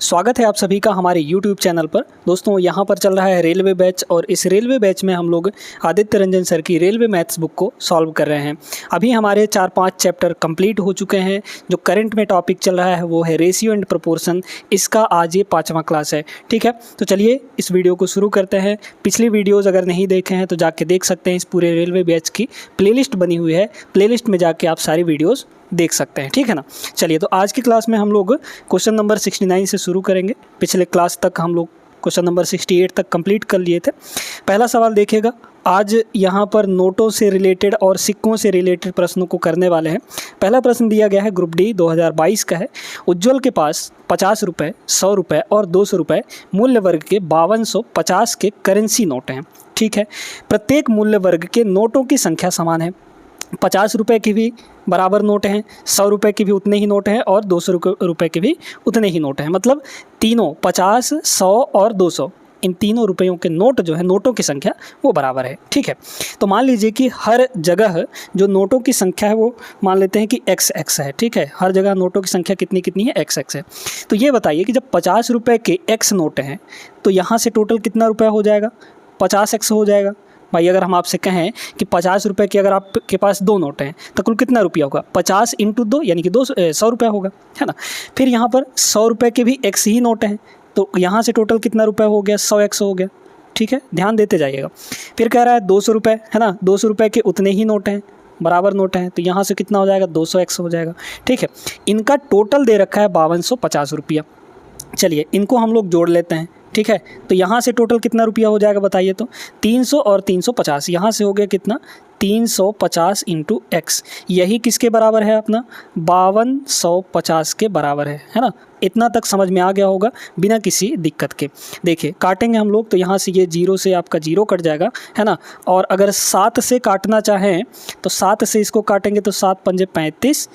स्वागत है आप सभी का हमारे YouTube चैनल पर। दोस्तों यहाँ पर चल रहा है रेलवे बैच और इस रेलवे बैच में हम लोग आदित्य रंजन सर की रेलवे मैथ्स बुक को सॉल्व कर रहे हैं। अभी हमारे 4-5 चैप्टर कंप्लीट हो चुके हैं। जो करंट में टॉपिक चल रहा है वो है रेशियो एंड प्रोपोर्शन। इसका आज ये 5वां क्लास है। ठीक है, तो चलिए इस वीडियो को शुरू करते हैं। पिछली वीडियोज़ अगर नहीं देखे हैं तो जाके देख सकते हैं। इस पूरे रेलवे बैच की प्लेलिस्ट बनी हुई है, प्लेलिस्ट में जाके आप सारी वीडियोज़ देख सकते हैं। ठीक है ना। चलिए तो आज की क्लास में हम लोग क्वेश्चन नंबर 69 से शुरू करेंगे। पिछले क्लास तक हम लोग क्वेश्चन नंबर 68 तक कंप्लीट कर लिए थे। पहला सवाल देखिएगा। आज यहाँ पर नोटों से रिलेटेड और सिक्कों से रिलेटेड प्रश्नों को करने वाले हैं। पहला प्रश्न दिया गया है ग्रुप डी 2022 का है। उज्ज्वल के पास 50 रुपये, 100 रुपये और 200 रुपये मूल्य वर्ग के 5250 के करेंसी नोट हैं। ठीक है, प्रत्येक मूल्य वर्ग के नोटों की संख्या समान है। 50 रुपये की भी बराबर नोट हैं, 100 रुपये की भी उतने ही नोट हैं और 200 रुपये के भी उतने ही नोट हैं। मतलब तीनों 50, 100 और 200 इन तीनों रुपयों के नोट जो है, नोटों की संख्या वो बराबर है। ठीक है, तो मान लीजिए कि हर जगह जो नोटों की संख्या है वो मान लेते हैं कि XX है। ठीक है, हर जगह नोटों की संख्या कितनी है, XX है। तो ये बताइए कि जब 50 रुपये के X नोट हैं तो यहाँ से टोटल कितना रुपया हो जाएगा? 50X हो जाएगा। भाई अगर हम आपसे कहें कि 50 रुपये की अगर आपके पास 2 नोट हैं तो कुल कितना रुपया होगा? 50 × 2 यानी कि 100 रुपया होगा, है ना। फिर यहाँ पर 100 रुपये के भी X ही नोट हैं तो यहाँ से टोटल कितना रुपया हो गया? 100X हो गया। ठीक है, ध्यान देते जाइएगा। फिर कह रहा है 200 रुपये, है ना, 200 रुपये के उतने ही नोट हैं, बराबर नोट हैं, तो यहाँ से कितना हो जाएगा? 200X हो जाएगा। ठीक है, इनका टोटल दे रखा है 5250 रुपया। चलिए इनको हम लोग जोड़ लेते हैं। ठीक है, तो यहाँ से टोटल कितना रुपया हो जाएगा बताइए तो? 300 और 350, यहाँ से हो गया कितना? 350 × X। यही किसके बराबर है? अपना 5250 के बराबर है ना। इतना तक समझ में आ गया होगा बिना किसी दिक्कत के। देखिए काटेंगे हम लोग तो यहाँ से ये 0 से आपका 0 कट जाएगा, है ना। और अगर 7 से काटना चाहें तो 7 से इसको काटेंगे तो 7 × 5 = 35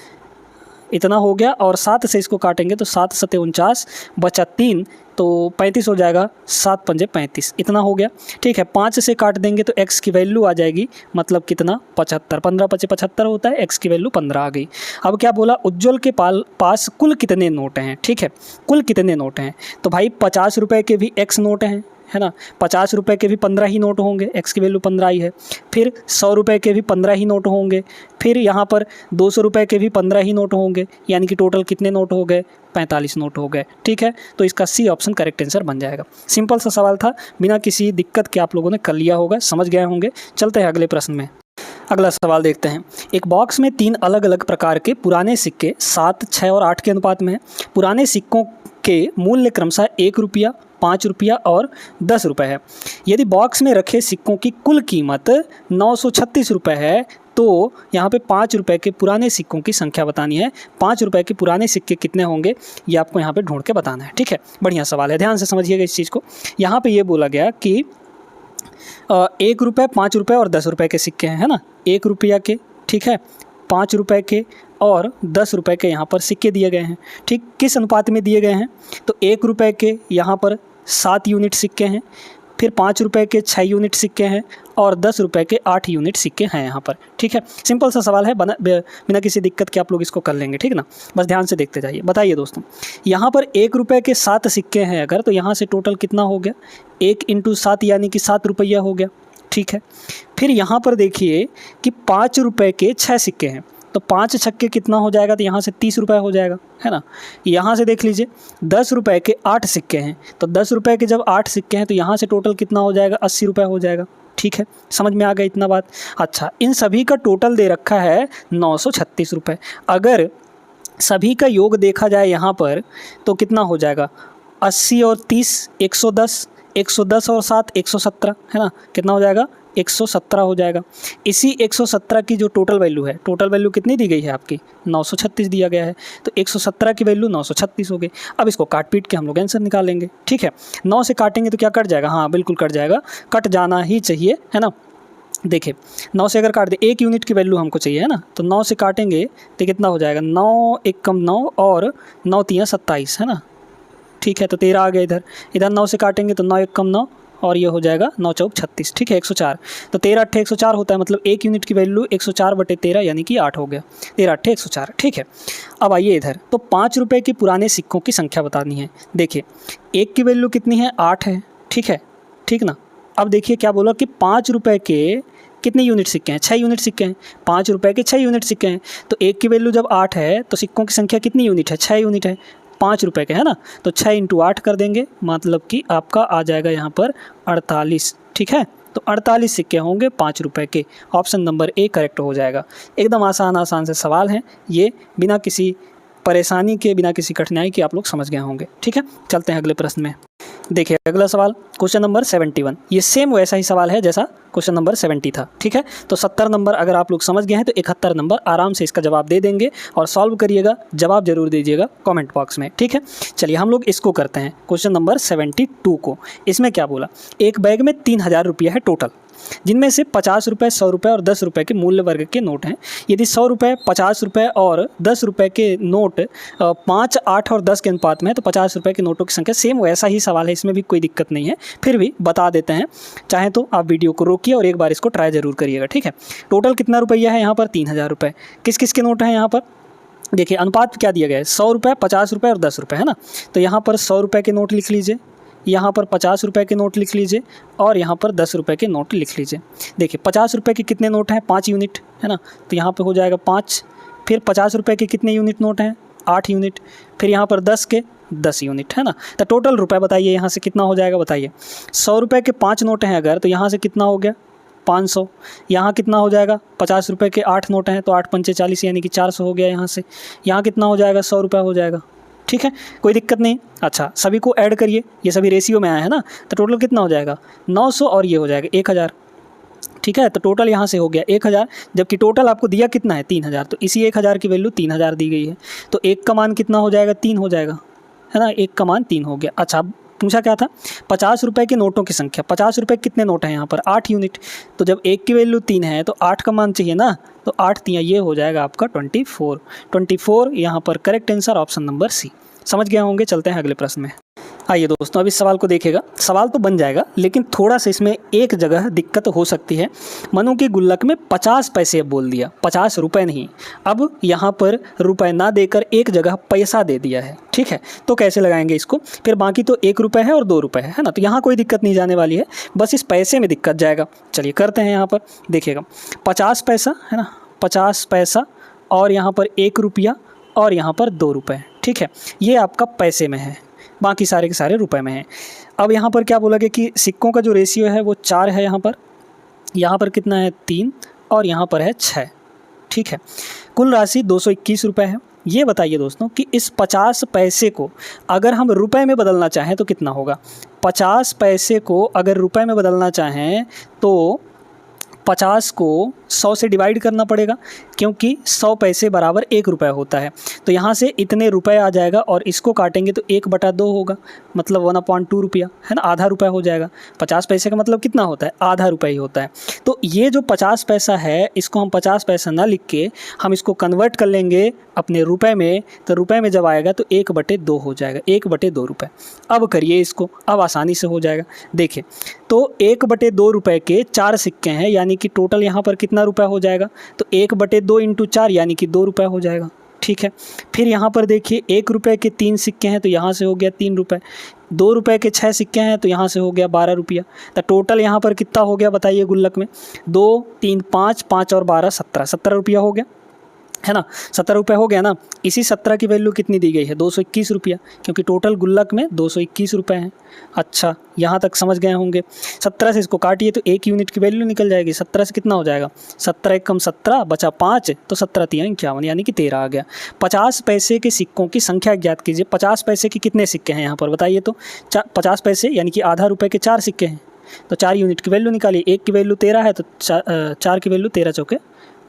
इतना हो गया। और 7 से इसको काटेंगे तो 7 × 7 = 49 बचा 3 तो 35 हो जाएगा। 7 × 5 = 35 इतना हो गया। ठीक है, 5 से काट देंगे तो x की वैल्यू आ जाएगी, मतलब कितना? 75। 15 × 5 = 75 होता है, x की वैल्यू 15 आ गई। अब क्या बोला? उज्ज्वल के पास कुल कितने नोट हैं? ठीक है, कुल कितने नोट हैं? तो भाई 50 रुपये के भी x नोट हैं, है ना। 50 रुपये के भी 15 ही नोट होंगे, x की वैल्यू 15 ही है। फिर 100 रुपये के भी 15 ही नोट होंगे। फिर यहाँ पर 200 रुपये के भी 15 ही नोट होंगे, यानी कि टोटल कितने नोट हो गए? 45 नोट हो गए। ठीक है, तो इसका C ऑप्शन करेक्ट आंसर बन जाएगा। सिंपल सा सवाल था, बिना किसी दिक्कत के आप लोगों ने कर लिया होगा, समझ गए होंगे। चलते हैं अगले प्रश्न में। अगला सवाल देखते हैं। एक बॉक्स में 3 अलग अलग प्रकार के पुराने सिक्के 7, 6 और 8 के अनुपात में हैं। पुराने सिक्कों के मूल्य क्रमशः 1 रुपया, 5 रुपया और 10 रुपये है। यदि बॉक्स में रखे सिक्कों की कुल कीमत 936 रुपये है तो यहाँ पे 5 रुपये के पुराने सिक्कों की संख्या बतानी है। 5 रुपये के पुराने सिक्के कितने होंगे ये आपको यहाँ पे ढूंढ के बताना है। ठीक है, बढ़िया सवाल है, ध्यान से समझिएगा इस चीज़ को। यहाँ पे ये बोला गया कि 1 रुपये, 5 रुपये और 10 रुपये के सिक्के हैं, है ना। 1 रुपया के, ठीक है, 5 रुपये के और 10 रुपये के यहाँ पर सिक्के दिए गए हैं। ठीक, किस अनुपात में दिए गए हैं? तो 1 रुपये के यहाँ पर 7 यूनिट सिक्के हैं, फिर 5 रुपये के 6 यूनिट सिक्के हैं और 10 रुपये के 8 यूनिट सिक्के हैं यहाँ पर। ठीक है, सिंपल सा सवाल है, बिना किसी दिक्कत के आप लोग इसको कर लेंगे। ठीक ना, बस ध्यान से देखते जाइए। बताइए दोस्तों, यहाँ पर 1 रुपये के 7 सिक्के हैं अगर, तो यहाँ से टोटल कितना हो गया? 1 × 7 यानी कि 7 रुपया हो गया। ठीक है, फिर यहाँ पर देखिए कि 5 रुपये के 6 सिक्के हैं तो 5 छक्के कितना हो जाएगा? तो यहाँ से 30 रुपये हो जाएगा, है ना। यहाँ से देख लीजिए 10 रुपये के 8 सिक्के हैं तो 10 रुपये के जब 8 सिक्के हैं तो यहाँ से टोटल कितना हो जाएगा? 80 रुपये हो जाएगा। ठीक है, समझ में आ गया इतना बात। अच्छा, इन सभी का टोटल दे रखा है 936 रुपये। अगर सभी का योग देखा जाए यहाँ पर तो कितना हो जाएगा? 80 और 30 110, 110 और 7 117, है ना। कितना हो जाएगा? 117 हो जाएगा। इसी 117 की जो टोटल वैल्यू है, टोटल वैल्यू कितनी दी गई है आपकी? 936 दिया गया है, तो 117 की वैल्यू 936 हो गई। अब इसको काट पीट के हम लोग आंसर निकालेंगे। ठीक है, 9 से काटेंगे तो क्या कट जाएगा? हाँ बिल्कुल कट जाएगा, कट जाना ही चाहिए, है ना। देखिए 9 से अगर काट दे, 1 यूनिट की वैल्यू हमको चाहिए, है ना। तो 9 से काटेंगे तो कितना हो जाएगा? 9 × 1 = 9 और 9 × 3 = 27, है ना। ठीक है, तो 13 आ गया इधर। 9 से काटेंगे तो 9 × 1 = 9 और ये हो जाएगा 9 चौक 36, ठीक है 104। तो 13 अट्ठे 104 होता है, मतलब 1 यूनिट की वैल्यू 104/13 यानी कि 8 हो गया, 13 अट्ठे 104, ठीक है। अब आइए इधर, तो 5 रुपये के पुराने सिक्कों की संख्या बतानी है। देखिए 1 की वैल्यू कितनी है, 8 है, ठीक है, ठीक ना। अब देखिए क्या बोला कि 5 रुपये के कितने यूनिट सिक्के हैं, 6 यूनिट सिक्के हैं, 5 रुपये के 6 यूनिट सिक्के हैं। तो 1 की वैल्यू जब 8 है तो सिक्कों की संख्या कितनी यूनिट है, 6 यूनिट है, 5 रुपये के, है ना। तो 6 × 8 कर देंगे, मतलब कि आपका आ जाएगा यहाँ पर 48, ठीक है। तो 48 सिक्के होंगे 5 रुपये के। ऑप्शन नंबर ए करेक्ट हो जाएगा। एकदम आसान से सवाल हैं ये, बिना किसी परेशानी के, बिना किसी कठिनाई के आप लोग समझ गए होंगे, ठीक है। चलते हैं अगले प्रश्न में। देखिए अगला सवाल क्वेश्चन नंबर 71, ये सेम वैसा ही सवाल है जैसा क्वेश्चन नंबर 70 था, ठीक है। तो 70 नंबर अगर आप लोग समझ गए हैं तो 71 नंबर आराम से इसका जवाब दे देंगे, और सॉल्व करिएगा, जवाब जरूर दीजिएगा कमेंट बॉक्स में, ठीक है। चलिए हम लोग इसको करते हैं, क्वेश्चन नंबर 72 को। इसमें क्या बोला, एक बैग में 3000 रुपये है टोटल, जिनमें से 50 रुपये, 100 रुपये और 10 रुपये के मूल्य वर्ग के नोट हैं। यदि 100 रुपये, 50 रुपये और 10 रुपये के नोट 5, 8 और 10 के अनुपात में है, तो 50 रुपये के नोटों की संख्या, सेम वैसा ही सवाल है, इसमें भी कोई दिक्कत नहीं है, फिर भी बता देते हैं। चाहे तो आप वीडियो को रोकिए और एक बार इसको ट्राई ज़रूर करिएगा, ठीक है। टोटल कितना रुपया है यहाँ पर, 3000 रुपये। किस किस के नोट हैं यहाँ पर, देखिए अनुपात क्या दिया गया है, 100 रुपये, 50 रुपये और 10 रुपये, है ना। तो यहाँ पर 100 रुपये के नोट लिख लीजिए, यहाँ पर 50 रुपये के नोट लिख लीजिए, और यहाँ पर 10 रुपये के नोट लिख लीजिए। देखिए 50 रुपये के कितने नोट हैं, 5 यूनिट, है ना। तो यहाँ पे हो जाएगा 5। फिर 50 रुपये के कितने यूनिट नोट हैं, 8 यूनिट। फिर यहाँ पर 10 के 10 यूनिट, है ना। तो टोटल रुपये बताइए यहाँ से कितना हो जाएगा, बताइए। 100 रुपये के 5 नोट हैं अगर, तो यहाँ से कितना हो गया, 500। यहाँ कितना हो जाएगा, 50 रुपये के 8 नोट हैं, तो 8 पंचे 40 यानी कि 400 हो गया यहाँ से। यहाँ कितना हो जाएगा, 100 रुपये हो जाएगा, ठीक है, कोई दिक्कत नहीं। अच्छा सभी को ऐड करिए, ये सभी रेशियो में आया है ना, तो टोटल कितना हो जाएगा, 900, और ये हो जाएगा 1000, ठीक है। तो टोटल यहाँ से हो गया 1000, जबकि टोटल आपको दिया कितना है, 3000, तो इसी 1000 की वैल्यू 3000 दी गई है। तो 1 का मान कितना हो जाएगा, 3 हो जाएगा, है ना, 1 का मान 3 हो गया। अच्छा पूछा क्या था, 50 रुपये के नोटों की संख्या, 50 रुपये कितने नोट हैं यहाँ पर, 8 यूनिट। तो जब 1 की वैल्यू 3 है तो 8 का मान चाहिए ना, तो 8 3 ये हो जाएगा आपका 24 यहाँ पर correct answer option number C. समझ गए होंगे, चलते हैं अगले प्रश्न में। आइए दोस्तों, अब इस सवाल को देखिएगा, सवाल तो बन जाएगा लेकिन थोड़ा सा इसमें एक जगह दिक्कत हो सकती है। मनु की गुल्लक में 50 पैसे बोल दिया, 50 रुपये नहीं। अब यहाँ पर रुपए ना देकर एक जगह पैसा दे दिया है, ठीक है। तो कैसे लगाएंगे इसको, फिर बाकी तो 1 रुपये है और 2 रुपये है ना, तो यहाँ कोई दिक्कत नहीं जाने वाली है, बस इस पैसे में दिक्कत जाएगा। चलिए करते हैं, यहाँ पर देखिएगा 50 पैसा है ना, 50 पैसा, और यहाँ पर 1 रुपया, और यहाँ पर 2 रुपये, ठीक है। ये आपका पैसे में है, बाकी सारे के सारे रुपए में हैं। अब यहाँ पर क्या बोला गया कि सिक्कों का जो रेशियो है वो 4 है, यहाँ पर कितना है, 3, और यहाँ पर है 6, ठीक है। कुल राशि 221 रुपये है। ये बताइए दोस्तों कि इस 50 पैसे को अगर हम रुपए में बदलना चाहें तो कितना होगा। 50 पैसे को अगर रुपए में बदलना चाहें तो 50 को 100 से डिवाइड करना पड़ेगा, क्योंकि 100 पैसे बराबर 1 रुपये होता है। तो यहाँ से इतने रुपए आ जाएगा, और इसको काटेंगे तो 1/2 होगा, मतलब 1/2 रुपया, है ना, आधा रुपया हो जाएगा। 50 पैसे का मतलब कितना होता है, आधा रुपया ही होता है। तो ये जो 50 पैसा है, इसको हम 50 पैसा ना लिख के हम इसको कन्वर्ट कर लेंगे अपने रुपए में, तो रुपए में जब आएगा तो 1/2 हो जाएगा, 1/2 रुपये। अब करिए इसको, अब आसानी से हो जाएगा। देखिए तो 1/2 रुपये के 4 सिक्के हैं, यानी कि टोटल यहाँ पर कितना रुपया हो जाएगा, तो 1/2 × 4 यानी कि 2 रुपये हो जाएगा, ठीक है। फिर यहाँ पर देखिए 1 रुपये के 3 सिक्के हैं, तो यहाँ से हो गया 3 रुपये। 2 रुपये के 6 सिक्के हैं, तो यहाँ से हो गया 12 रुपया। तो टोटल यहाँ पर कितना हो गया बताइए गुल्लक में, 2 3 5 5 और 12 17 रुपया हो गया, है ना, 17 रुपये हो गया ना। इसी 17 की वैल्यू कितनी दी गई है, 221 रुपया, क्योंकि टोटल गुल्लक में 221 रुपये हैं। अच्छा यहाँ तक समझ गए होंगे। 17 से इसको काटिए तो 1 यूनिट की वैल्यू निकल जाएगी। 17 से कितना हो जाएगा, 17 1 कम 17 बचा 5, तो 17 3 51 यानी कि 13 आ गया। 50 पैसे के सिक्कों की संख्या ज्ञात कीजिए। 50 पैसे के कितने सिक्के हैं यहाँ पर बताइए तो, 50 पैसे यानी कि आधा रुपये के 4 सिक्के हैं, तो 4 यूनिट की वैल्यू निकालिए। 1 की वैल्यू 13 है, तो 4 की वैल्यू 13 चौके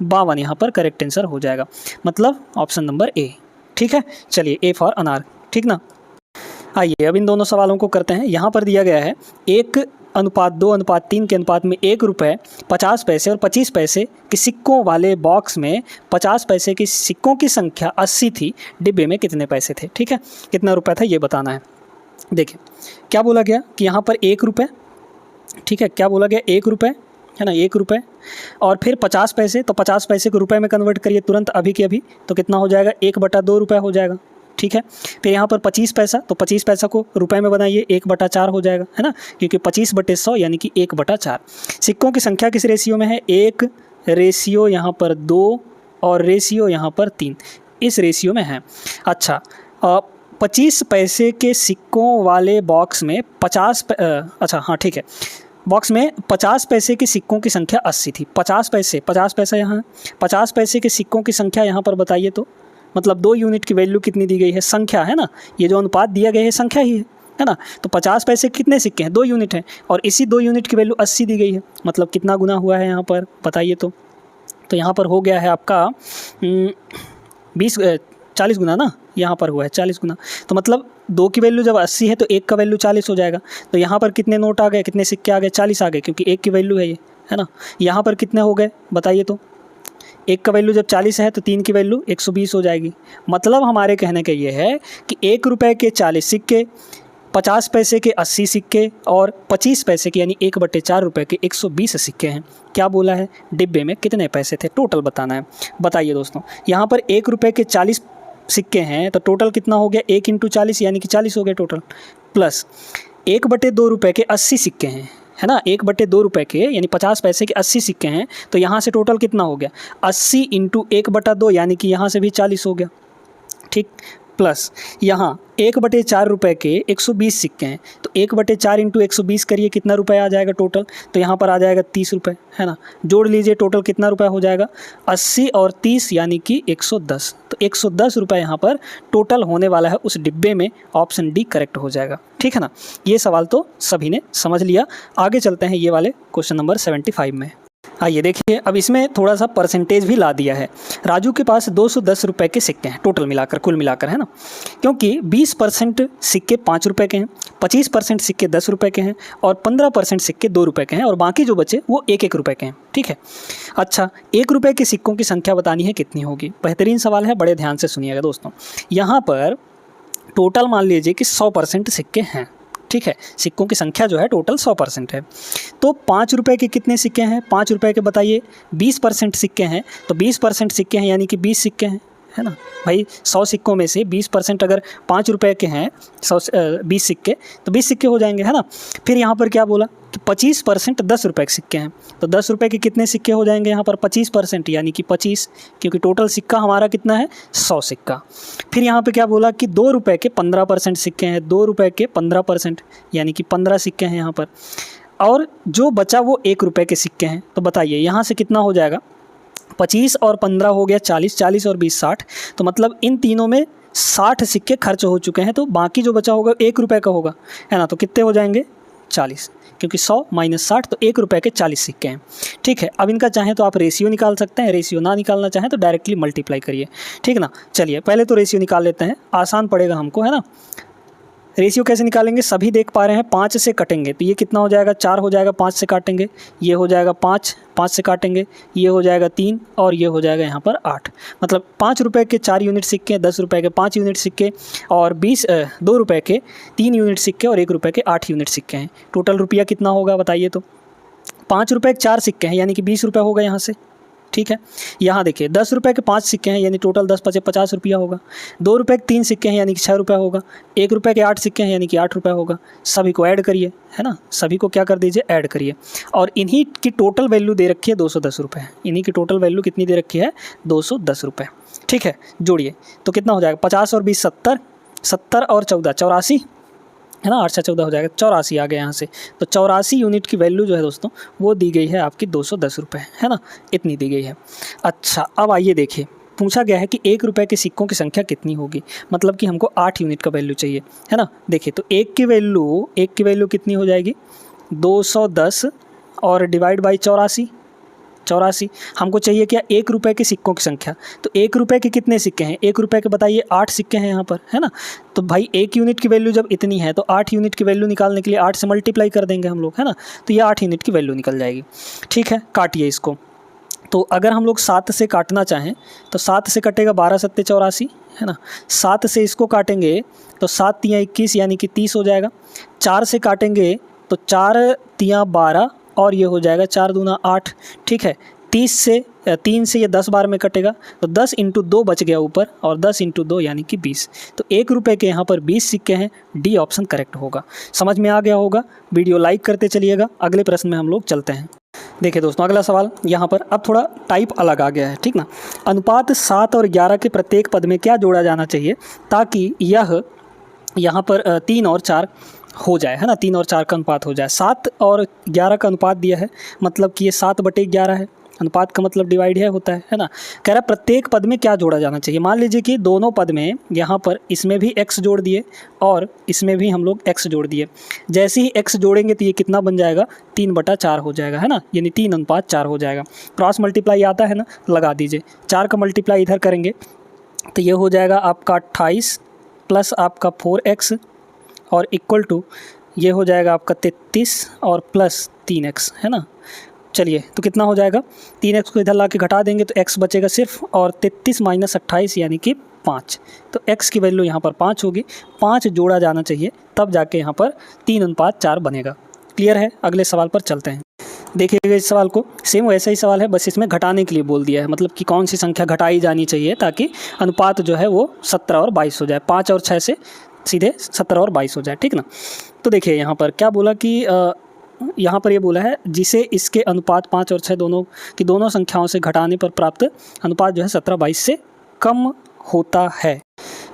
52 यहाँ पर करेक्ट आंसर हो जाएगा, मतलब ऑप्शन नंबर ए, ठीक है। चलिए ए फॉर अनार, ठीक ना। आइए अब इन दोनों सवालों को करते हैं। यहाँ पर दिया गया है 1:2:3 के अनुपात में 1 रुपये 50 पैसे और 25 पैसे के सिक्कों वाले बॉक्स में 50 पैसे के सिक्कों की संख्या 80 थी, डिब्बे में कितने पैसे थे, ठीक है, कितना रुपया था ये बताना है। देखिए क्या बोला गया कि यहाँ पर 1 रुपये ठीक है, क्या बोला गया, 1 रुपये, है ना, 1 रुपये। और फिर 50 पैसे, तो 50 पैसे को रुपए में कन्वर्ट करिए तुरंत अभी के अभी, तो कितना हो जाएगा, 1/2 रुपये हो जाएगा। ठीक है, फिर यहाँ पर 25 पैसा, तो 25 पैसा को रुपए में बनाइए, 1/4 हो जाएगा, है ना, क्योंकि 25/100 यानी कि 1/4। सिक्कों की संख्या किस रेशियो में है, 1 रेशियो यहाँ पर 2 और रेशियो यहाँ पर 3, इस रेशियो में है। अच्छा, 25 पैसे के सिक्कों वाले बॉक्स में 50 अच्छा हाँ ठीक है, बॉक्स में 50 पैसे के सिक्कों की संख्या 80 थी। 50 पैसा यहाँ, 50 पैसे के सिक्कों की संख्या यहाँ पर बताइए, तो मतलब 2 यूनिट की वैल्यू कितनी दी गई है, संख्या है ना, ये जो अनुपात दिया गया है संख्या ही है ना। तो 50 पैसे कितने सिक्के हैं, 2 यूनिट हैं, और इसी 2 यूनिट की वैल्यू 80 दी गई है, मतलब कितना गुना हुआ है यहाँ पर बताइए। तो यहाँ पर हो गया है आपका 40 गुना ना, यहाँ पर हुआ है 40 गुना। तो मतलब 2 की वैल्यू जब 80 है तो 1 का वैल्यू 40 हो जाएगा। तो यहाँ पर कितने नोट आ गए, कितने सिक्के आ गए, 40 आ गए, क्योंकि 1 की वैल्यू है ये, है ना। यहाँ पर कितने हो गए बताइए, तो 1 का वैल्यू जब 40 है तो 3 की वैल्यू 120 हो जाएगी। मतलब हमारे कहने का ये है कि 1 रुपये के 40 सिक्के, 50 पैसे के 80 सिक्के और 25 पैसे के यानी 1/4 रुपये के 120 सिक्के हैं। क्या बोला है, डिब्बे में कितने पैसे थे, टोटल बताना है। बताइए दोस्तों, यहाँ पर 1 रुपये के 40 सिक्के हैं, तो टोटल कितना हो गया, 1 × 40 यानी कि 40 हो गए टोटल, प्लस 1/2 रुपये के 80 सिक्के हैं, है ना, 1/2 रुपये के यानी 50 पैसे के 80 सिक्के हैं। तो यहाँ से टोटल कितना हो गया, 80 × 1/2 यानी कि यहाँ से भी 40 हो गया, ठीक, प्लस यहाँ 1/4 रुपये के 120 सिक्के हैं, तो 1/4 × 120 करिए, कितना रुपए आ जाएगा टोटल, तो यहाँ पर आ जाएगा 30 रुपये, है ना। जोड़ लीजिए, टोटल कितना रुपए हो जाएगा, 80 और 30 यानी कि 110। तो 110 रुपये यहाँ पर टोटल होने वाला है उस डिब्बे में, ऑप्शन डी करेक्ट हो जाएगा, ठीक है ना। ये सवाल तो सभी ने समझ लिया। आगे चलते हैं ये वाले क्वेश्चन नंबर 75 में। आइए देखिए, अब इसमें थोड़ा सा परसेंटेज भी ला दिया है। राजू के पास 210 रुपये के सिक्के हैं, टोटल मिलाकर, कुल मिलाकर, है ना, क्योंकि 20% सिक्के 5 रुपये के हैं, 25% सिक्के 10 रुपये के हैं और 15% सिक्के 2 रुपये के हैं, और बाकी जो बचे वो 1-1 रुपये के हैं, ठीक है। अच्छा, 1 रुपये के सिक्कों की संख्या बतानी है, कितनी होगी। बेहतरीन सवाल है, बड़े ध्यान से सुनिएगा दोस्तों। यहाँ पर टोटल मान लीजिए कि 100% सिक्के हैं, ठीक है, सिक्कों की संख्या जो है टोटल 100% है। तो 5 रुपये के कितने सिक्के हैं, 5 रुपये के बताइए, 20% सिक्के हैं, तो 20% सिक्के हैं यानी कि 20 सिक्के हैं, है ना भाई। 100 सिक्कों में से 20% अगर 5 रुपये के हैं, 20 सिक्के, तो 20 सिक्के हो जाएंगे, है ना। फिर यहाँ पर क्या बोला कि 25% 10 रुपये के सिक्के हैं, तो 10 रुपये के कितने सिक्के हो जाएंगे यहाँ पर, 25% यानी कि 25, क्योंकि टोटल सिक्का हमारा कितना है, 100 सिक्का। फिर यहाँ पे क्या बोला कि 2 रुपये के 15% सिक्के हैं, 2 रुपये के 15% यानी कि 15 सिक्के हैं यहाँ पर, और जो बचा वो 1 रुपये के सिक्के हैं। तो बताइए यहाँ से कितना हो जाएगा, 25 और 15 हो गया 40, 40 और 20 60, तो मतलब इन तीनों में 60 सिक्के खर्च हो चुके हैं, तो बाकी जो बचा होगा 1 रुपये का होगा, है ना। तो कितने हो जाएंगे, 40, क्योंकि 100 - 60, तो 1 रुपये के 40 सिक्के हैं, ठीक है। अब इनका चाहें तो आप रेशियो निकाल सकते हैं, रेशियो ना निकालना चाहें तो डायरेक्टली मल्टीप्लाई करिए, ठीक ना। चलिए पहले तो रेशियो निकाल लेते हैं, आसान पड़ेगा हमको, है ना। रेशियो कैसे निकालेंगे, सभी देख पा रहे हैं, 5 से कटेंगे तो ये कितना हो जाएगा, 4 हो जाएगा, 5 से काटेंगे ये हो जाएगा 5, 5 से काटेंगे ये हो जाएगा 3 और ये हो जाएगा यहाँ पर 8। मतलब 5 रुपये के 4 यूनिट सिक्के, 10 रुपये के 5 यूनिट सिक्के और 2 रुपये के 3 यूनिट सिक्के और 1 रुपये के 8 यूनिट सिक्के हैं। टोटल रुपया कितना होगा बताइए। तो 5 रुपये के 4 सिक्के हैं यानी कि 20 रुपये होगा यहाँ से, ठीक है। यहाँ देखिए 10 रुपये के 5 सिक्के हैं यानी टोटल 10 × 5 = 50 रुपया होगा। 2 रुपये के 3 सिक्के हैं यानी कि 6 रुपये होगा। 1 रुपये के 8 सिक्के हैं यानी कि 8 रुपये होगा। सभी को ऐड करिए, है ना, सभी को क्या कर दीजिए, ऐड करिए। और इन्हीं की टोटल वैल्यू दे रखी है 210 रुपये। इन्हीं की टोटल वैल्यू कितनी दे रखी है, 210 रुपये, ठीक है। जोड़िए तो कितना हो जाएगा, 50 और 20 70, 70 और 14 84, है ना, 8 से 14 हो जाएगा 84 आ गया यहाँ से। तो 84 यूनिट की वैल्यू जो है दोस्तों वो दी गई है आपकी 210 रुपये, है ना, इतनी दी गई है। अच्छा अब आइए देखिए, पूछा गया है कि 1 रुपये के सिक्कों की संख्या कितनी होगी, मतलब कि हमको 8 यूनिट का वैल्यू चाहिए, है ना। देखिए तो 1 की वैल्यू कितनी हो जाएगी, 210 और डिवाइड बाई 84। हमको चाहिए क्या, 1 रुपये के सिक्कों की संख्या। तो 1 रुपये के कितने सिक्के हैं, 1 रुपये के बताइए 8 सिक्के हैं यहाँ पर, है ना। तो भाई 1 यूनिट की वैल्यू जब इतनी है तो 8 यूनिट की वैल्यू निकालने के लिए 8 से मल्टीप्लाई कर देंगे हम लोग, है ना। तो ये 8 यूनिट की वैल्यू निकल जाएगी, ठीक है। काटिए इसको। तो अगर हम लोग 7 से काटना चाहें तो 7 से कटेगा 12 × 7 = 84, है ना। 7 से इसको काटेंगे तो 7 × 3 = 21 यानी कि 30 हो जाएगा। 4 से काटेंगे तो 4 तियाँ 12 और ये हो जाएगा 4 दूना 8, ठीक है। 3 से ये 10 बार में कटेगा, तो 10 × 2 बच गया ऊपर, और 10 × 2 यानी कि 20। तो 1 रुपये के यहाँ पर 20 सिक्के हैं, डी ऑप्शन करेक्ट होगा। समझ में आ गया होगा, वीडियो लाइक करते चलिएगा। अगले प्रश्न में हम लोग चलते हैं। देखिए दोस्तों, अगला सवाल यहाँ पर अब थोड़ा टाइप अलग आ गया है, ठीक ना। अनुपात 7 और 11 के प्रत्येक पद में क्या जोड़ा जाना चाहिए ताकि यह यहाँ पर 3 और 4 हो जाए, है ना, 3 और 4 का अनुपात हो जाए। 7 और 11 का अनुपात दिया है, मतलब कि ये 7/11 है। अनुपात का मतलब डिवाइड है होता है ना। कह रहा प्रत्येक पद में क्या जोड़ा जाना चाहिए। मान लीजिए कि दोनों पद में यहाँ पर इसमें भी x जोड़ दिए और इसमें भी हम लोग x जोड़ दिए। जैसे ही x जोड़ेंगे तो ये कितना बन जाएगा, 3/4 हो जाएगा, है ना, यानी 3:4 हो जाएगा। क्रॉस मल्टीप्लाई आता है ना, लगा दीजिए। 4 का मल्टीप्लाई इधर करेंगे तो ये हो जाएगा आपका 28 प्लस आपका 4x और इक्वल टू ये हो जाएगा आपका 33 और प्लस 3x, है ना। चलिए, तो कितना हो जाएगा, 3x को इधर ला के घटा देंगे तो x बचेगा सिर्फ, और 33 - 28 यानी कि 5। तो x की वैल्यू यहाँ पर 5 होगी। 5 जोड़ा जाना चाहिए, तब जाके यहाँ पर 3:4 बनेगा। क्लियर है। अगले सवाल पर चलते हैं। देखिएगा इस सवाल को, सेम वैसा ही सवाल है, बस इसमें घटाने के लिए बोल दिया है, मतलब कि कौन सी संख्या घटाई जानी चाहिए ताकि अनुपात जो है वो 17 और 22 हो जाए। 5 और 6 से सीधे 17 और 22 हो जाए, ठीक ना। तो देखिए यहाँ पर क्या बोला कि यहाँ पर ये बोला है जिसे इसके अनुपात 5 और 6 दोनों संख्याओं से घटाने पर प्राप्त अनुपात जो है 17/22 से कम होता है।